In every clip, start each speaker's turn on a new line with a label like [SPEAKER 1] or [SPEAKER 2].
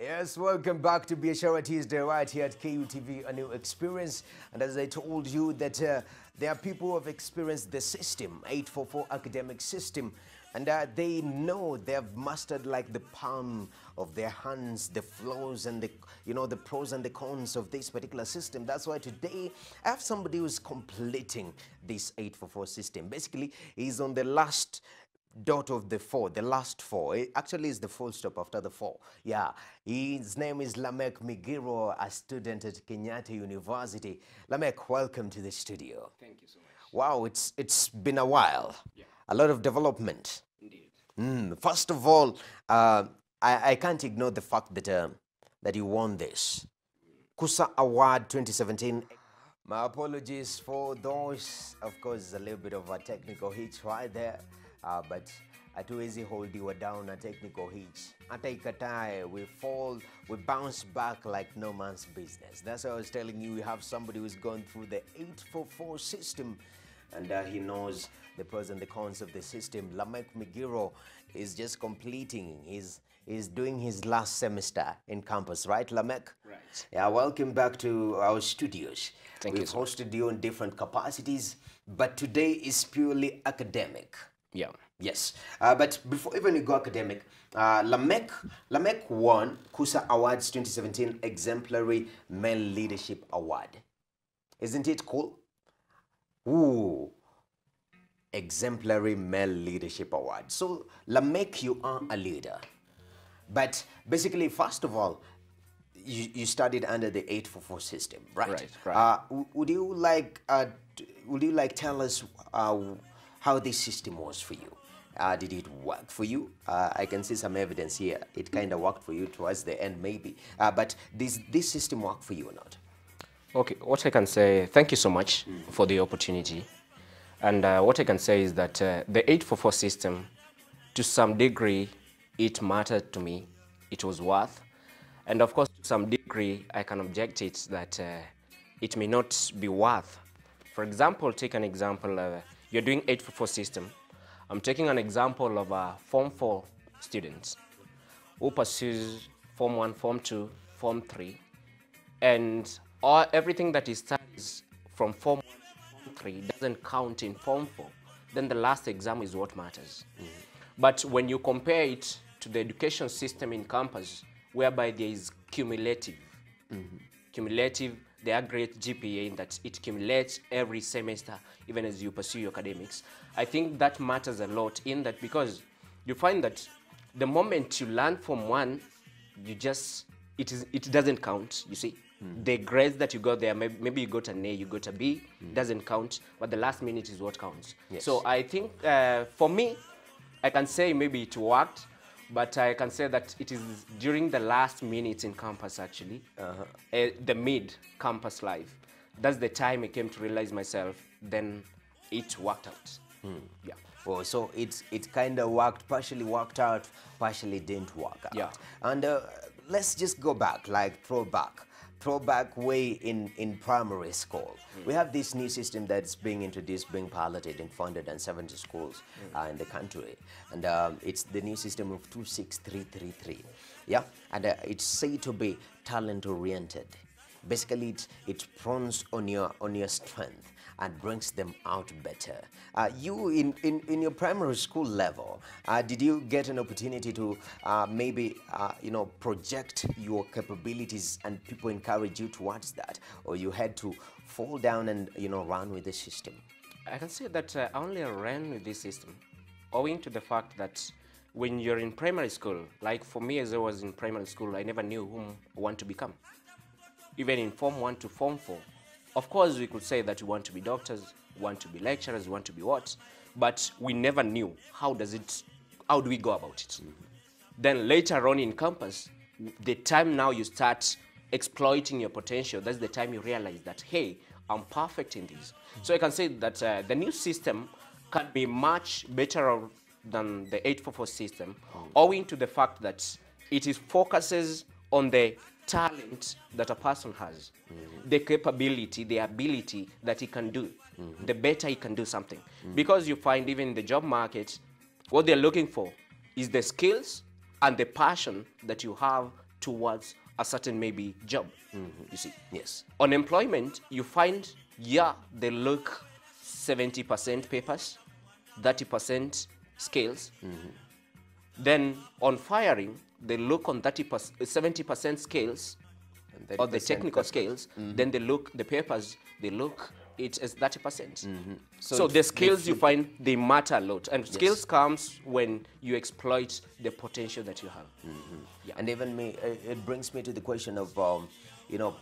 [SPEAKER 1] Yes, welcome back to Biashara Tuesday right here at KUTV, a new experience. And as I told you that there are people who have experienced the system, 844 academic system, and they know they have mastered like the palm of their hands, the flaws and the pros and the cons of this particular system. That's why today I have somebody who's completing this 844 system. Basically, he's on the last dot of the four, the last four. It actually is the full stop after the four. Yeah, his name is Lamech Migiro, a student at Kenyatta University. Lamech, welcome to the studio.
[SPEAKER 2] Thank you so much.
[SPEAKER 1] Wow, it's been a while.
[SPEAKER 2] Yeah.
[SPEAKER 1] A lot of development.
[SPEAKER 2] Indeed.
[SPEAKER 1] First of all, I can't ignore the fact that you won this KUSA Award 2017. My apologies for those. Of course, a little bit of a technical hitch right there. But hatuwezi hold you down a technical hitch. Hata ikatae, we fall, we bounce back like no man's business. That's why I was telling you, we have somebody who's gone through the 844 system, and he knows the pros and the cons of the system. Lamech Migiro is just completing. He's doing his last semester in campus, right, Lamech?
[SPEAKER 2] Right.
[SPEAKER 1] Yeah, welcome back to our studios.
[SPEAKER 2] Thank you
[SPEAKER 1] We've
[SPEAKER 2] so much.
[SPEAKER 1] hosted you in different capacities, but today is purely academic.
[SPEAKER 2] Yeah.
[SPEAKER 1] Yes, but before even you go academic, Lamech won KUSA Awards 2017 Exemplary Male Leadership Award. Isn't it cool? Ooh, Exemplary Male Leadership Award. So Lamech, you are a leader. But basically, first of all, you studied under the 844 system, right?
[SPEAKER 2] Right.
[SPEAKER 1] Would you like tell us how this system was for you? Did it work for you? I can see some evidence here. It kind of worked for you towards the end, maybe. But this system worked for you or not?
[SPEAKER 2] Okay, what I can say, thank you so much for the opportunity. And what I can say is that the 844 system, to some degree, it mattered to me. It was worth. And of course, to some degree, I can object it that it may not be worth. For example, take an example. You're doing 844 system. I'm taking an example of a Form 4 student who pursues Form 1, Form 2, Form 3, and everything that he studies from Form 1 to Form 3 doesn't count in Form 4. Then the last exam is what matters. But when you compare it to the education system in campus, whereby there is cumulative, the aggregate GPA in that it accumulates every semester, even as you pursue your academics. I think that matters a lot in that because you find that the moment you learn from one, it doesn't count, you see. The grades that you got there, maybe you got an A, you got a B, doesn't count, but the last minute is what counts.
[SPEAKER 1] Yes.
[SPEAKER 2] So I think for me, I can say maybe it worked, but I can say that it is during the last minutes in campus, actually, the mid-campus life. That's the time I came to realize myself, then it worked out. Yeah.
[SPEAKER 1] Oh, so it kind of worked, partially worked out, partially didn't work out.
[SPEAKER 2] Yeah.
[SPEAKER 1] And let's just go back, like throwback way in primary school. We have this new system that's being introduced, being piloted in 470 schools in the country. And it's the new system of 26333. Yeah, and it's said to be talent-oriented. Basically, it prunes on your strength and brings them out better. You, in your primary school level, did you get an opportunity to maybe, project your capabilities and people encourage you towards that? Or you had to fall down and, run with the system?
[SPEAKER 2] I can say that I only ran with this system, owing to the fact that when you're in primary school, like for me as I was in primary school, I never knew whom I want to become. Even in Form 1 to Form 4. Of course, we could say that we want to be doctors, we want to be lecturers, we want to be what, but we never knew how do we go about it. Then later on in campus, the time now you start exploiting your potential, that's the time you realize that, hey, I'm perfect in this. So I can say that the new system can be much better than the 844 system, owing to the fact that it focuses on the talent that a person has, the capability, the ability that he can do, the better he can do something. Because you find even in the job market, what they're looking for is the skills and the passion that you have towards a certain maybe job. You see.
[SPEAKER 1] Yes.
[SPEAKER 2] Unemployment, you find, yeah, they look 70% papers, 30% scales. Then on firing, they look on 70% scales, or the technical scales. Then they look, the papers, they look it as 30%. So the skills you find, they matter a lot. And skills comes when you exploit the potential that you have. Yeah.
[SPEAKER 1] And even me, it brings me to the question of, you know,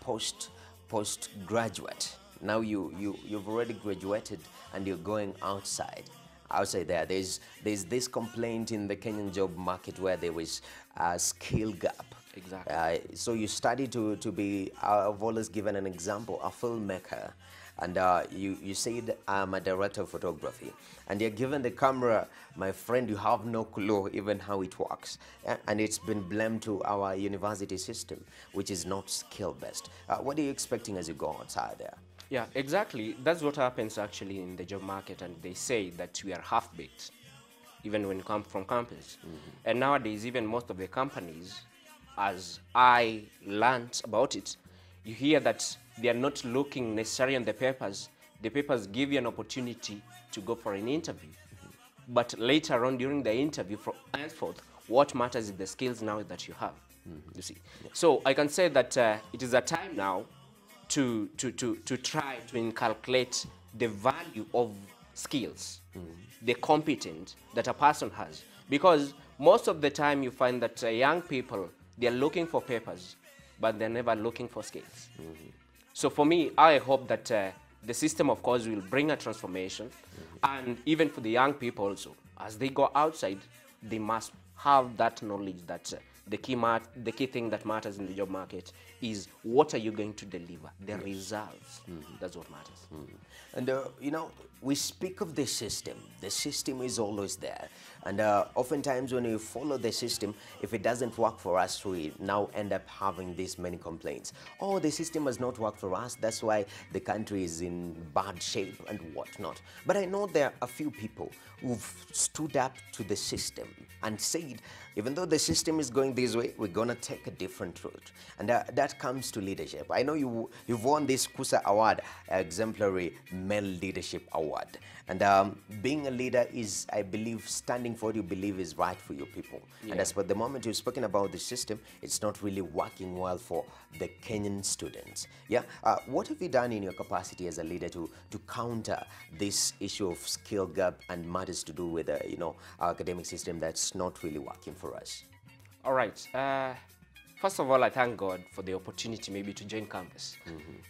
[SPEAKER 1] postgraduate. Now you've already graduated and you're going outside. There's this complaint in the Kenyan job market where there was a skill gap.
[SPEAKER 2] Exactly.
[SPEAKER 1] So you study to be, I've always given an example, a filmmaker. And you said I'm a director of photography, and you're given the camera, my friend, you have no clue even how it works. And it's been blamed to our university system, which is not skill-based. What are you expecting as you go outside there?
[SPEAKER 2] Yeah, exactly. That's what happens actually in the job market, and they say that we are half-baked, even when you come from campus. And nowadays, even most of the companies, as I learned about it, you hear that they are not looking necessarily on the papers. The papers give you an opportunity to go for an interview. But later on during the interview, from henceforth, what matters is the skills now that you have. You see. So I can say that it is a time now to try to inculcate the value of skills, the competence that a person has. Because most of the time you find that young people, they are looking for papers, but they're never looking for skills. So for me, I hope that the system, of course, will bring a transformation. And even for the young people also, as they go outside, they must have that knowledge that the key thing that matters in the job market is what are you going to deliver, the results. That's what matters.
[SPEAKER 1] And, you know, we speak of the system. The system is always there. And oftentimes when you follow the system, if it doesn't work for us, we now end up having this many complaints. Oh, the system has not worked for us. That's why the country is in bad shape and whatnot. But I know there are a few people who've stood up to the system and said, even though the system is going this way, we're going to take a different route. And that comes to leadership. I know you've won this KUSA award, Exemplary Male Leadership Award. And being a leader is, I believe, standing for what you believe is right for your people. Yeah. And as for the moment you've spoken about the system, it's not really working well for the Kenyan students. Yeah. What have you done in your capacity as a leader to counter this issue of skill gap and matters to do with you know, our academic system that's not really working for us?
[SPEAKER 2] All right. First of all, I thank God for the opportunity maybe to join campus,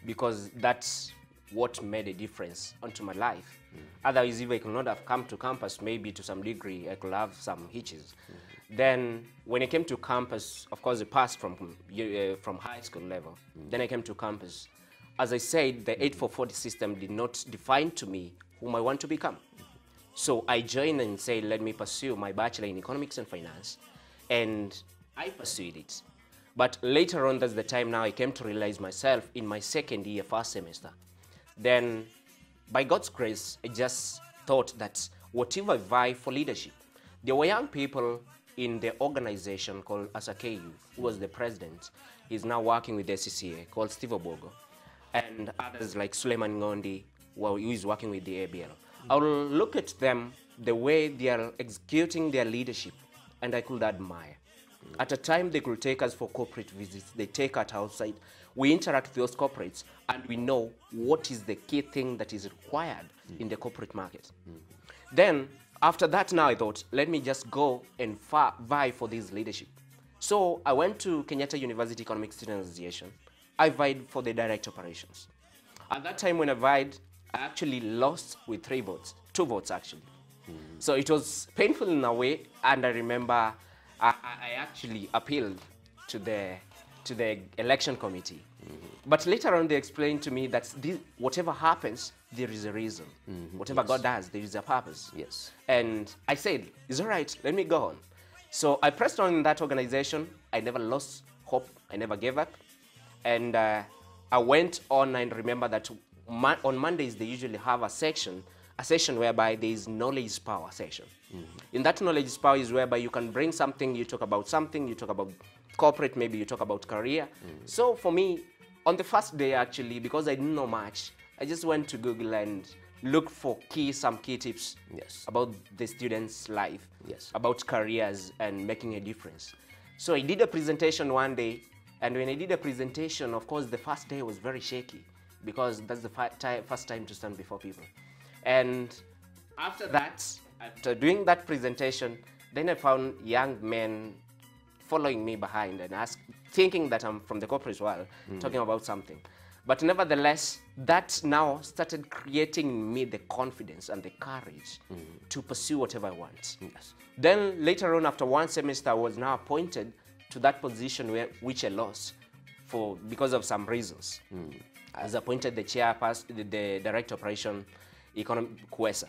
[SPEAKER 2] because that's what made a difference onto my life. Otherwise, if I could not have come to campus, maybe to some degree, I could have some hitches. Then when I came to campus, of course, I passed from high school level. Then I came to campus. As I said, the 8-4-40 system did not define to me whom I want to become. So I joined and said, let me pursue my bachelor in economics and finance. And I pursued it. But later on, that's the time now I came to realize myself in my second year, first semester. Then, by God's grace, I just thought that whatever I vie for leadership, there were young people in the organization called ASAKEU, who was the president. He's now working with the SCCA, called Steve Obogo, and others like Suleiman Ngondi, who is working with the ABL. I will look at them, the way they are executing their leadership, and I could admire. At a time, they could take us for corporate visits. They take us outside. We interact with those corporates, and we know what is the key thing that is required in the corporate market. Then, after that, now I thought, let me just go and vie for this leadership. So I went to Kenyatta University Economic Student Association. I vied for the direct operations. At that time when I vied, I actually lost with 3 votes, 2 votes actually. So it was painful in a way, and I remember I actually appealed to the election committee. But later on, they explained to me that whatever happens, there is a reason. Whatever God does, there is a purpose.
[SPEAKER 1] Yes.
[SPEAKER 2] And I said, it's all right, let me go on. So I pressed on in that organization. I never lost hope. I never gave up. And I went on, and remember that on Mondays, they usually have a section a session whereby there is knowledge power session. In that knowledge power is whereby you can bring something, you talk about something, you talk about corporate, maybe you talk about career. So for me, on the first day actually, because I didn't know much, I just went to Google and looked for some key tips about the student's life, about careers and making a difference. So I did a presentation one day, and when I did a presentation, of course, the first day was very shaky because that's the first time to stand before people. And after that, after doing that presentation, then I found young men following me behind and thinking that I'm from the corporate world, talking about something. But nevertheless, that now started creating in me the confidence and the courage to pursue whatever I want. Then later on, after one semester, I was now appointed to that position which I lost because of some reasons. I was appointed the chairperson, the director operation, economic QUESA.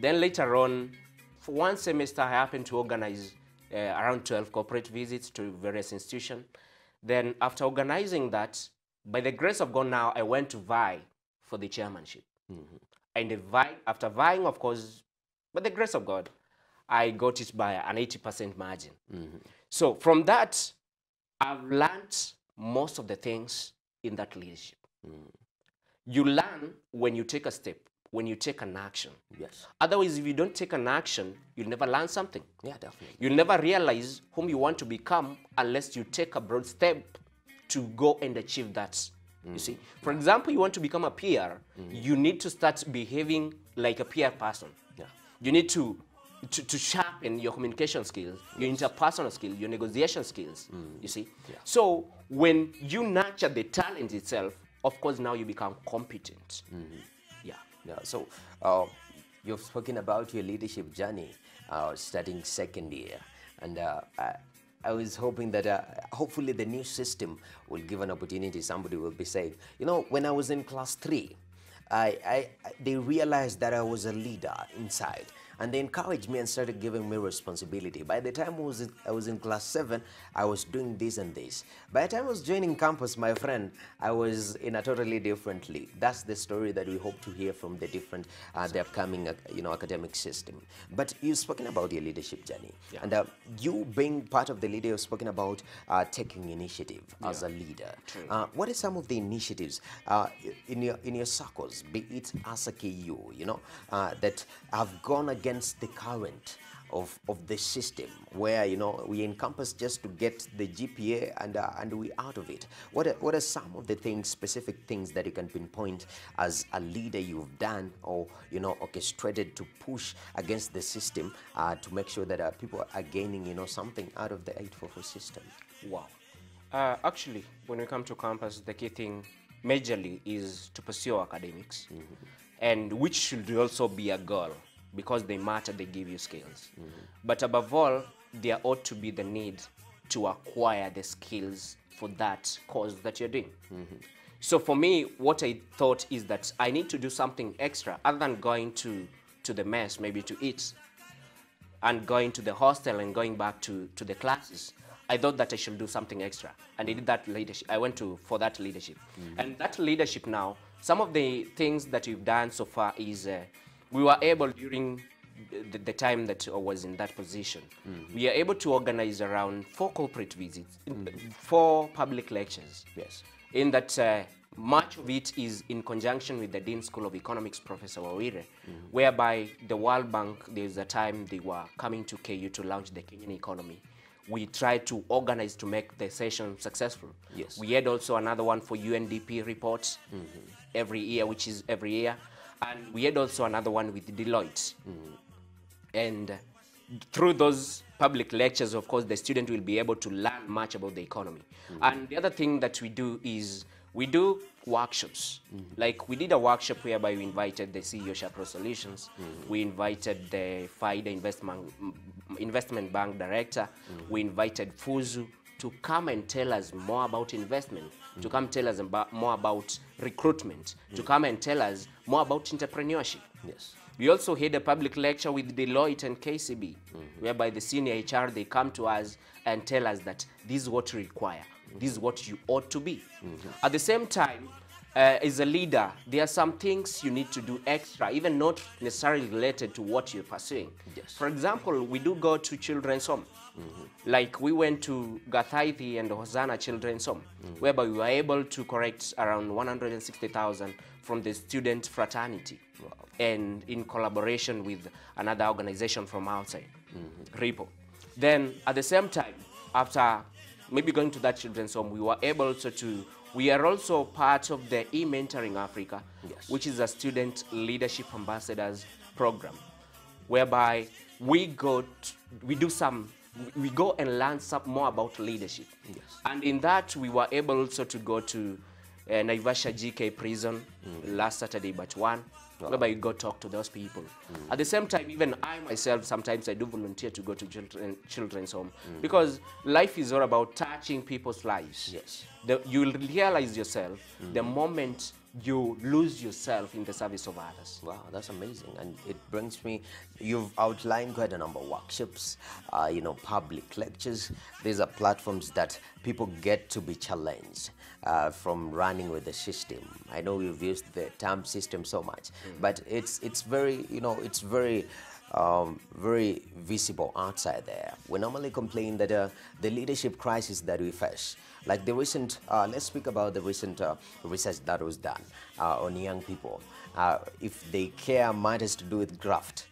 [SPEAKER 2] Then later on, for one semester, I happened to organize around 12 corporate visits to various institutions. Then after organizing that, by the grace of God now, I went to vie for the chairmanship. And after vying, of course, by the grace of God, I got it by an 80% margin. So from that, I've learned most of the things in that leadership. You learn when you take a step, when you take an action. Otherwise, if you don't take an action, you'll never learn something.
[SPEAKER 1] Definitely.
[SPEAKER 2] You'll never realize whom you want to become unless you take a broad step to go and achieve that. You see, for example, you want to become a peer, you need to start behaving like a peer person. You need to sharpen your communication skills, your interpersonal skills, your negotiation skills, you see. So when you nurture the talent itself, of course, now you become competent.
[SPEAKER 1] So you've spoken about your leadership journey starting second year, and I was hoping that hopefully the new system will give an opportunity. Somebody will be saying, you know, when I was in class 3, they realized that I was a leader inside, and they encouraged me and started giving me responsibility. By the time I was in class 7, I was doing this and this. By the time I was joining campus, my friend, I was in a totally different league. That's the story that we hope to hear from the different, the upcoming, academic system. But you've spoken about your leadership journey, and you being part of the leader, you've spoken about taking initiative as a leader. What are some of the initiatives in your circles, be it as a KU, that have gone against the current of the system, where we encompass just to get the GPA and we out of it? What are some of the things, specific things that you can pinpoint as a leader you've done or orchestrated to push against the system to make sure that people are gaining something out of the 844 system?
[SPEAKER 2] Wow. Actually, when we come to campus, the key thing majorly is to pursue academics, and which should also be a goal, because they matter, they give you skills. But above all, there ought to be the need to acquire the skills for that course that you're doing. So for me, what I thought is that I need to do something extra other than going to the mess, maybe to eat, and going to the hostel and going back to the classes. I thought that I should do something extra, and I did that leadership. I went for that leadership. And that leadership now, some of the things that we've done so far is we were able, during the time that I was in that position, we are able to organize around 4 corporate visits, 4 public lectures. In that, much of it is in conjunction with the Dean School of Economics, Professor Wawire, whereby the World Bank, there's a time they were coming to KU to launch the Kenyan economy. We tried to organize to make the session successful. We had also another one for UNDP reports every year, which is every year. And we had also another one with Deloitte. And through those public lectures, of course, the student will be able to learn much about the economy. And the other thing that we do is we do workshops. Like we did a workshop whereby we invited the CEO Shapro Solutions. We invited the FIDA Investment Bank Director. We invited Fuzu to come and tell us more about investment, to come tell us more about recruitment, to come and tell us more about entrepreneurship. We also had a public lecture with Deloitte and KCB, whereby the senior HR, they come to us and tell us that this is what you require, this is what you ought to be. At the same time, as a leader, there are some things you need to do extra, even not necessarily related to what you're pursuing.
[SPEAKER 1] Yes.
[SPEAKER 2] For example, we do go to children's home. Like we went to Gathaithi and Hosanna Children's Home, whereby we were able to collect around 160,000 from the student fraternity, and in collaboration with another organization from outside, RIPO. Then at the same time, after maybe going to that children's home, we were able we are also part of the E-Mentoring Africa,
[SPEAKER 1] Yes.
[SPEAKER 2] which is a student leadership ambassadors program, whereby we go and learn some more about leadership.
[SPEAKER 1] Yes.
[SPEAKER 2] And in that, we were able also to go to Naivasha GK prison last Saturday, batch 1, whereby you go talk to those people. At the same time, even I myself, sometimes I do volunteer to go to children's home, because life is all about touching people's lives.
[SPEAKER 1] Yes.
[SPEAKER 2] You will realize yourself the moment you lose yourself in the service of others.
[SPEAKER 1] Wow, that's amazing. And it brings me, you've outlined quite a number of workshops, public lectures. These are platforms that people get to be challenged from running with the system. I know you've used the term system so much, but it's very, it's very very visible outside there. We normally complain that the leadership crisis that we face, like the recent, let's speak about the recent research that was done on young people. If they care matters to do with graft,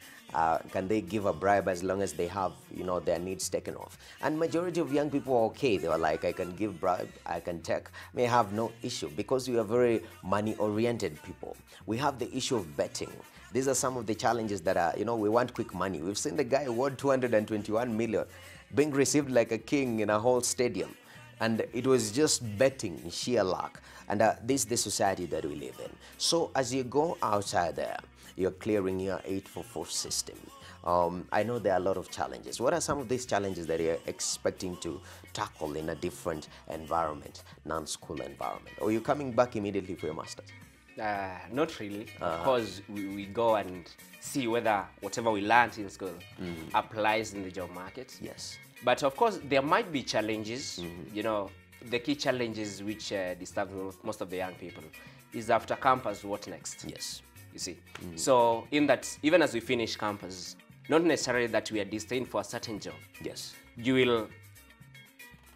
[SPEAKER 1] can they give a bribe as long as they have, their needs taken off? And majority of young people are okay. They were like, I can give bribe, I can take, may have no issue, because we are very money-oriented people. We have the issue of betting. These are some of the challenges that are, we want quick money. We've seen the guy who won 221 million being received like a king in a whole stadium. And it was just betting, sheer luck. And this is the society that we live in. So as you go outside there, you're clearing your 844 system. I know there are a lot of challenges. What are some of these challenges that you're expecting to tackle in a different environment, non-school environment? Or are you coming back immediately for your master's?
[SPEAKER 2] Not really. Of course, we go and see whether whatever we learned in school applies in the job market.
[SPEAKER 1] Yes.
[SPEAKER 2] But of course, there might be challenges. The key challenges which disturb most of the young people is after campus, what next?
[SPEAKER 1] Yes.
[SPEAKER 2] You see. So in that, even as we finish campus, not necessarily that we are destined for a certain job.
[SPEAKER 1] Yes.
[SPEAKER 2] You will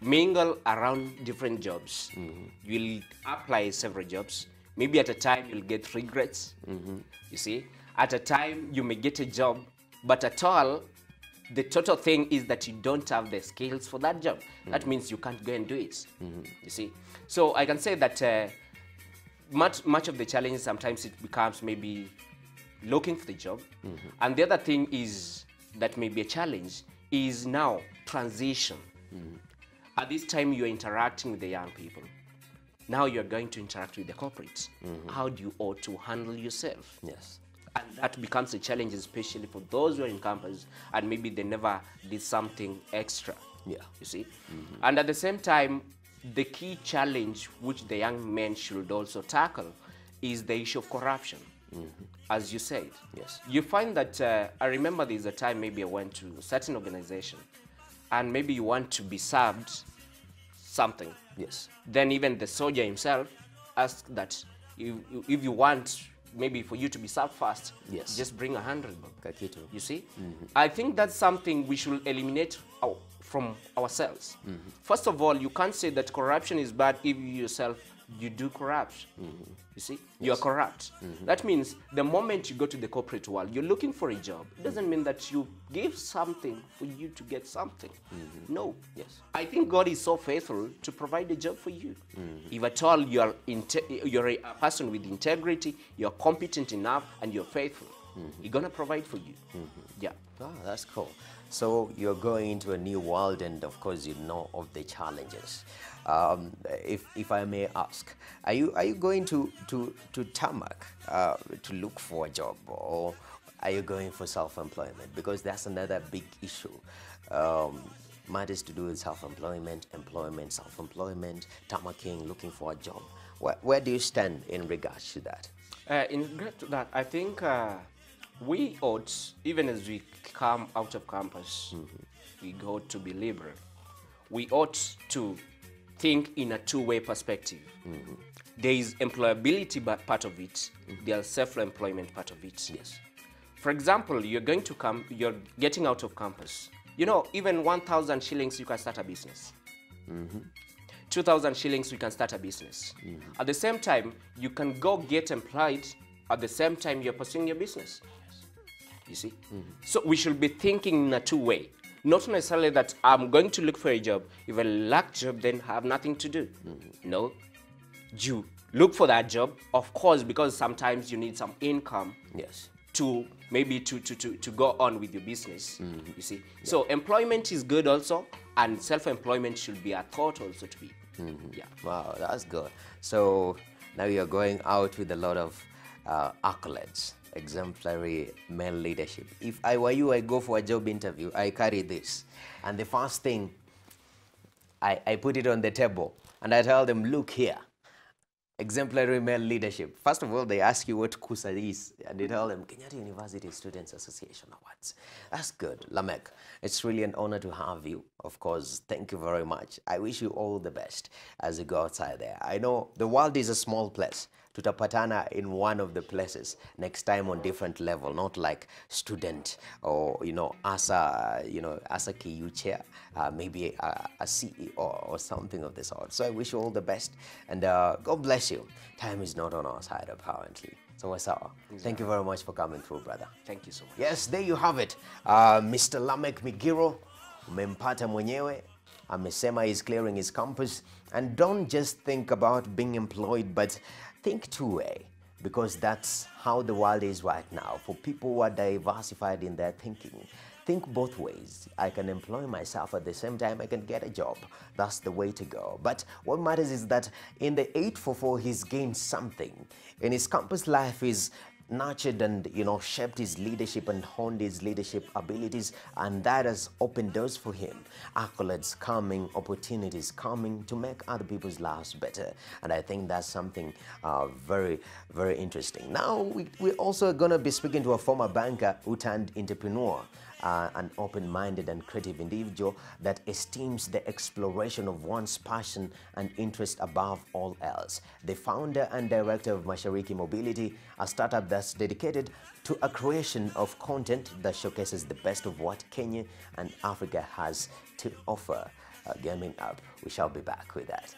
[SPEAKER 2] mingle around different jobs. You will apply several jobs. Maybe at a time you'll get regrets. You see. At a time you may get a job, but at all, the total thing is that you don't have the skills for that job. That means you can't go and do it. You see. So I can say that much of the challenge, sometimes it becomes maybe looking for the job. And the other thing is that may be a challenge is now transition. At this time you're interacting with the young people. Now you're going to interact with the corporates. How do you ought to handle yourself?
[SPEAKER 1] Yes.
[SPEAKER 2] And that becomes a challenge, especially for those who are in campus and maybe they never did something extra.
[SPEAKER 1] Yeah.
[SPEAKER 2] You see? And at the same time, the key challenge which the young men should also tackle is the issue of corruption. As you said.
[SPEAKER 1] Yes.
[SPEAKER 2] You find that, I remember there's a time maybe I went to a certain organization and maybe you want to be served something.
[SPEAKER 1] Yes.
[SPEAKER 2] Then even the soldier himself asked that if you want maybe for you to be served fast,
[SPEAKER 1] yes,
[SPEAKER 2] just bring 100 bob.
[SPEAKER 1] Kakito.
[SPEAKER 2] You see? I think that's something we should eliminate from ourselves. First of all, you can't say that corruption is bad if you yourself you do corrupt. You see? Yes. You are corrupt. That means the moment you go to the corporate world, you're looking for a job. It doesn't mean that you give something for you to get something. No.
[SPEAKER 1] Yes.
[SPEAKER 2] I think God is so faithful to provide a job for you. If at all you're a person with integrity, you're competent enough, and you're faithful, He's going to provide for you. Yeah.
[SPEAKER 1] Oh, that's cool. So you're going into a new world, and of course you know of the challenges. If I may ask, are you going to tarmac to look for a job, or are you going for self-employment? Because that's another big issue. Matters to do with self-employment, employment, self-employment, tarmacing, looking for a job. Where do you stand in regards to that?
[SPEAKER 2] In regard to that, I think we ought, even as we come out of campus, we ought to be liberal. We ought to think in a two-way perspective. There is employability part of it, there's self-employment part of it.
[SPEAKER 1] Yes.
[SPEAKER 2] For example, you're getting out of campus. You know, even 1,000 shillings, you can start a business. 2,000 shillings, you can start a business. At the same time, you can go get employed. At the same time, you're pursuing your business. You see? So we should be thinking in a two-way. Not necessarily that I'm going to look for a job. If I lack job, then have nothing to do. No. You look for that job, of course, because sometimes you need some income.
[SPEAKER 1] Yes.
[SPEAKER 2] To maybe to go on with your business. You see? So employment is good also, and self-employment should be a thought also to be. Yeah.
[SPEAKER 1] Wow, that's good. So now you're going out with a lot of accolades, exemplary male leadership. If I were you, I go for a job interview, I carry this. And the first thing, I put it on the table and I tell them, look here, exemplary male leadership. First of all, they ask you what KUSA is, and they tell them Kenyatta University Students Association Awards. That's good. Lamech, it's really an honor to have you. Of course, thank you very much. I wish you all the best as you go outside there. I know the world is a small place. Tutapatana in one of the places next time on different level, not like student or, as a KU chair, maybe a CEO or something of the sort. So I wish you all the best, and God bless you. Time is not on our side, apparently. So what's up? Thank you very much for coming through, brother.
[SPEAKER 2] Thank you so much.
[SPEAKER 1] Yes, there you have it. Mr. Lamech Migiro, umempata mwenyewe. Amesema is clearing his campus. And don't just think about being employed, but think two-way, because that's how the world is right now. For people who are diversified in their thinking, think both ways. I can employ myself at the same time I can get a job. That's the way to go. But what matters is that in the 844, he's gained something. In his campus life, he's nurtured and shaped his leadership and honed his leadership abilities, and that has opened doors for him. Accolades coming, opportunities coming to make other people's lives better, and I think that's something very, very interesting. Now we're also going to be speaking to a former banker who turned entrepreneur, an open-minded and creative individual that esteems the exploration of one's passion and interest above all else. The founder and director of Mashariki Mobility, a startup that's dedicated to a creation of content that showcases the best of what Kenya and Africa has to offer. Gaming up. We shall be back with that.